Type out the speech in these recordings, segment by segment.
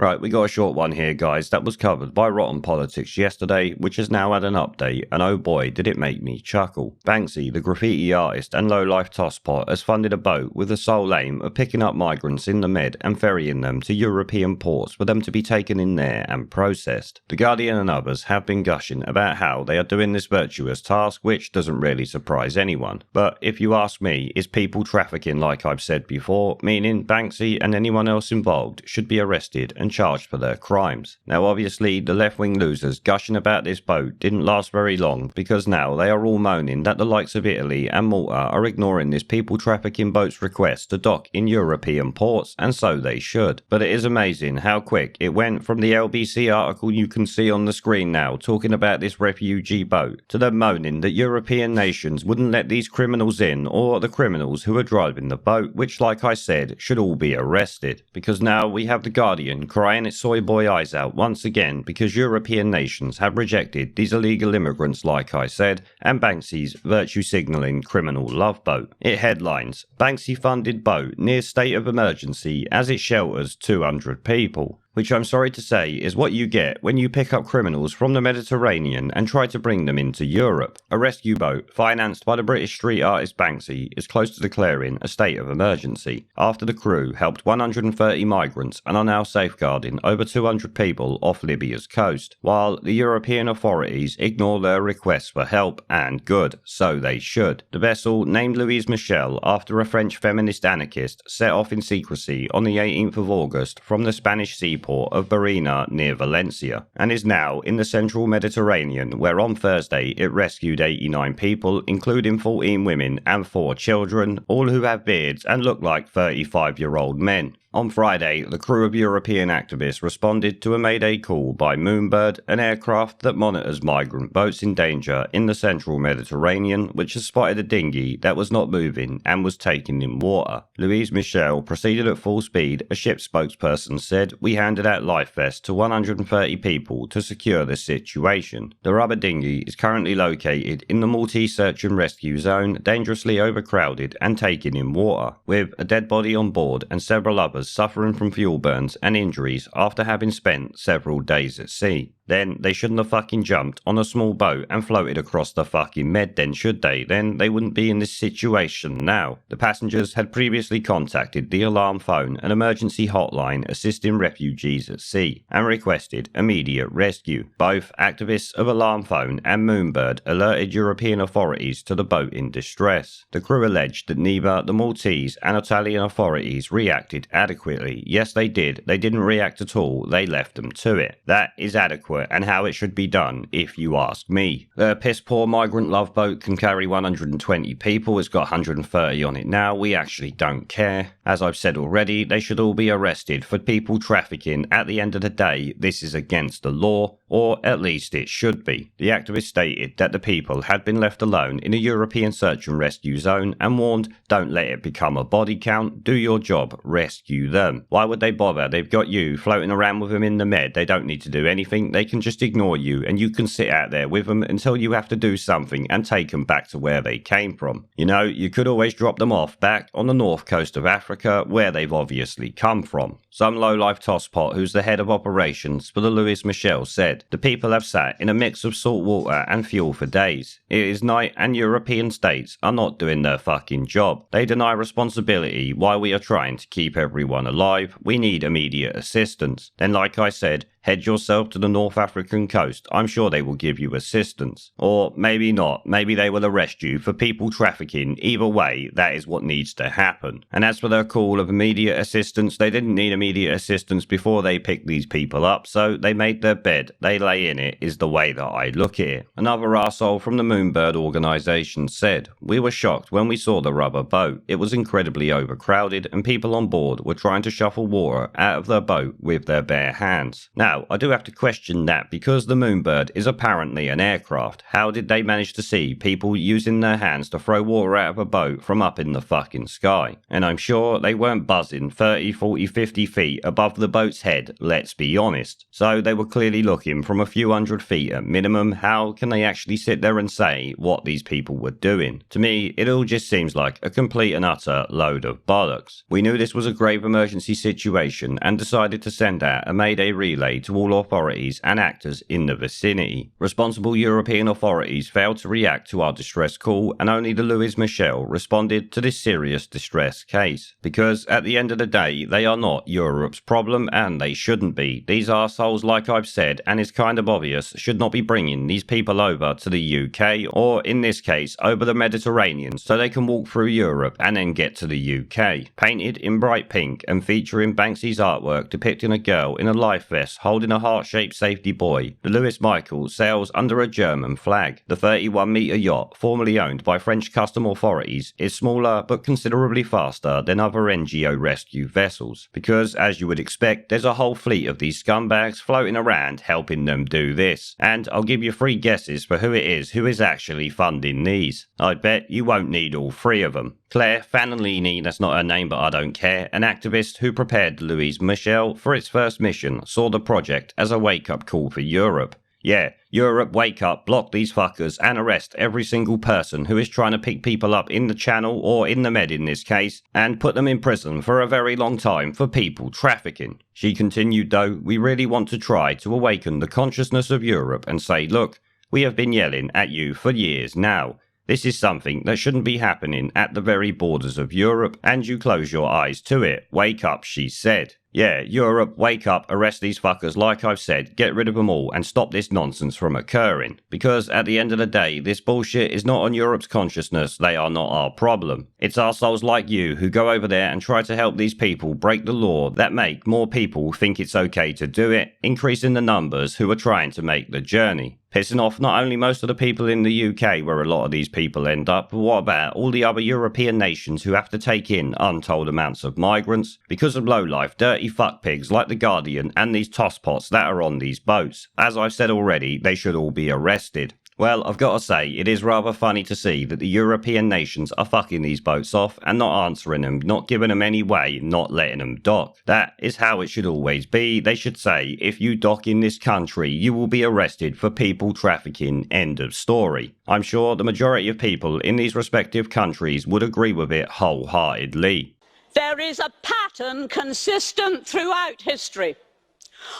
Right, we got a short one here, guys. That was covered by Rotten Politics yesterday, which has now had an update, and oh boy, did it make me chuckle. Banksy, the graffiti artist and low-life tosspot, has funded a boat with the sole aim of picking up migrants in the Med and ferrying them to European ports for them to be taken in there and processed. The Guardian and others have been gushing about how they are doing this virtuous task, which doesn't really surprise anyone. But if you ask me, it's people trafficking like I've said before, meaning Banksy and anyone else involved should be arrested and charged for their crimes. Now obviously the left-wing losers gushing about this boat didn't last very long, because now they are all moaning that the likes of Italy and Malta are ignoring this people trafficking boat's request to dock in European ports, and so they should. But it is amazing how quick it went from the LBC article you can see on the screen now talking about this refugee boat, to them moaning that European nations wouldn't let these criminals in, or the criminals who are driving the boat, which like I said should all be arrested. Because now we have the Guardian crying its soy boy eyes out once again because European nations have rejected these illegal immigrants like I said, and Banksy's virtue signalling criminal love boat. It headlines, Banksy funded boat near state of emergency as it shelters 200 people. Which I'm sorry to say is what you get when you pick up criminals from the Mediterranean and try to bring them into Europe. A rescue boat, financed by the British street artist Banksy, is close to declaring a state of emergency, after the crew helped 130 migrants and are now safeguarding over 200 people off Libya's coast, while the European authorities ignore their requests for help, and good, so they should. The vessel, named Louise Michel after a French feminist anarchist, set off in secrecy on the 18th of August from the Spanish seaport of Barina near Valencia, and is now in the central Mediterranean, where on Thursday it rescued 89 people, including 14 women and 4 children, all who have beards and look like 35-year-old men. On Friday, the crew of European activists responded to a mayday call by Moonbird, an aircraft that monitors migrant boats in danger in the central Mediterranean, which has spotted a dinghy that was not moving and was taken in water. Louise Michel proceeded at full speed. A ship spokesperson said, "We handed out life vests to 130 people to secure the situation. The rubber dinghy is currently located in the Maltese search and rescue zone, dangerously overcrowded and taken in water, with a dead body on board and several others suffering from fuel burns and injuries after having spent several days at sea." Then they shouldn't have fucking jumped on a small boat and floated across the fucking Med then, should they? Then they wouldn't be in this situation now. The passengers had previously contacted the alarm phone, an emergency hotline assisting refugees at sea, and requested immediate rescue. Both activists of Alarm Phone and Moonbird alerted European authorities to the boat in distress. The crew alleged that neither the Maltese and Italian authorities reacted adequately. Yes, they did. They didn't react at all. They left them to it. That is adequate and how it should be done, if you ask me. The piss-poor migrant love boat can carry 120 people. It's got 130 on it now. We actually don't care. As I've said already, they should all be arrested for people trafficking. At the end of the day, this is against the law, or at least it should be. The activist stated that the people had been left alone in a European search and rescue zone and warned, don't let it become a body count, do your job, rescue them. Why would they bother? They've got you floating around with them in the Med. They don't need to do anything. They can just ignore you, and you can sit out there with them until you have to do something and take them back to where they came from. You know, you could always drop them off back on the north coast of Africa, where they've obviously come from. Some low-life tosspot who's the head of operations for the Louis Michel said, the people have sat in a mix of salt water and fuel for days. It is night and European states are not doing their fucking job. They deny responsibility while we are trying to keep everyone alive. We need immediate assistance. Then, like I said, head yourself to the North African coast. I'm sure they will give you assistance. Or maybe not. Maybe they will arrest you for people trafficking. Either way, that is what needs to happen. And as for their call of immediate assistance, they didn't need immediate assistance before they picked these people up, so they made their bed. They lay in it, is the way that I look at it. Another arsehole from the Moonbird organisation said, we were shocked when we saw the rubber boat. It was incredibly overcrowded and people on board were trying to shuffle water out of their boat with their bare hands. Now, Now, I do have to question that because the Moonbird is apparently an aircraft. How did they manage to see people using their hands to throw water out of a boat from up in the fucking sky? And I'm sure they weren't buzzing 30, 40, 50 feet above the boat's head, let's be honest. So they were clearly looking from a few hundred feet at minimum. How can they actually sit there and say what these people were doing? To me, it all just seems like a complete and utter load of bollocks. We knew this was a grave emergency situation and decided to send out a Mayday relay to all authorities and actors in the vicinity. Responsible European authorities failed to react to our distress call, and only the Louis Michel responded to this serious distress case. Because at the end of the day, they are not Europe's problem, and they shouldn't be. These arseholes, like I've said, and it's kind of obvious, should not be bringing these people over to the UK, or in this case, over the Mediterranean, so they can walk through Europe and then get to the UK. Painted in bright pink and featuring Banksy's artwork depicting a girl in a life vest holding a heart-shaped safety buoy, the Louis Michel sails under a German flag. The 31-metre yacht, formerly owned by French custom authorities, is smaller but considerably faster than other NGO rescue vessels, because as you would expect, there's a whole fleet of these scumbags floating around helping them do this. And I'll give you 3 guesses for who it is who is actually funding these. I bet you won't need all 3 of them. Claire Fanolini, that's not her name but I don't care, an activist who prepared Louis Michel for its first mission, saw the project as a wake-up call for Europe. Yeah, Europe, wake up, block these fuckers and arrest every single person who is trying to pick people up in the Channel, or in the Med in this case, and put them in prison for a very long time for people trafficking. She continued though, we really want to try to awaken the consciousness of Europe and say, look, we have been yelling at you for years now. This is something that shouldn't be happening at the very borders of Europe, and you close your eyes to it. Wake up, she said. Yeah, Europe, wake up, arrest these fuckers like I've said, get rid of them all and stop this nonsense from occurring. Because at the end of the day, this bullshit is not on Europe's consciousness, they are not our problem. It's arseholes like you who go over there and try to help these people break the law that make more people think it's okay to do it, increasing the numbers who are trying to make the journey. Pissing off not only most of the people in the UK where a lot of these people end up, but what about all the other European nations who have to take in untold amounts of migrants because of lowlife, dirty fuck pigs like the Guardian and these tosspots that are on these boats? As I've said already, they should all be arrested. Well, I've got to say, it is rather funny to see that the European nations are fucking these boats off and not answering them, not giving them any way, not letting them dock. That is how it should always be. They should say, if you dock in this country, you will be arrested for people trafficking, end of story. I'm sure the majority of people in these respective countries would agree with it wholeheartedly. There is a pattern consistent throughout history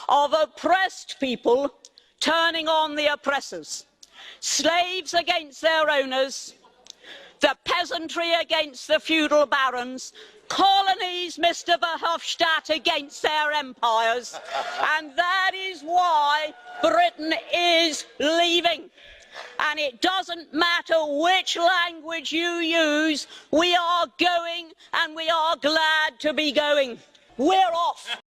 of oppressed people turning on the oppressors. Slaves against their owners, the peasantry against the feudal barons, colonies, Mr. Verhofstadt, against their empires. And that is why Britain is leaving. And it doesn't matter which language you use, we are going, and we are glad to be going. We're off.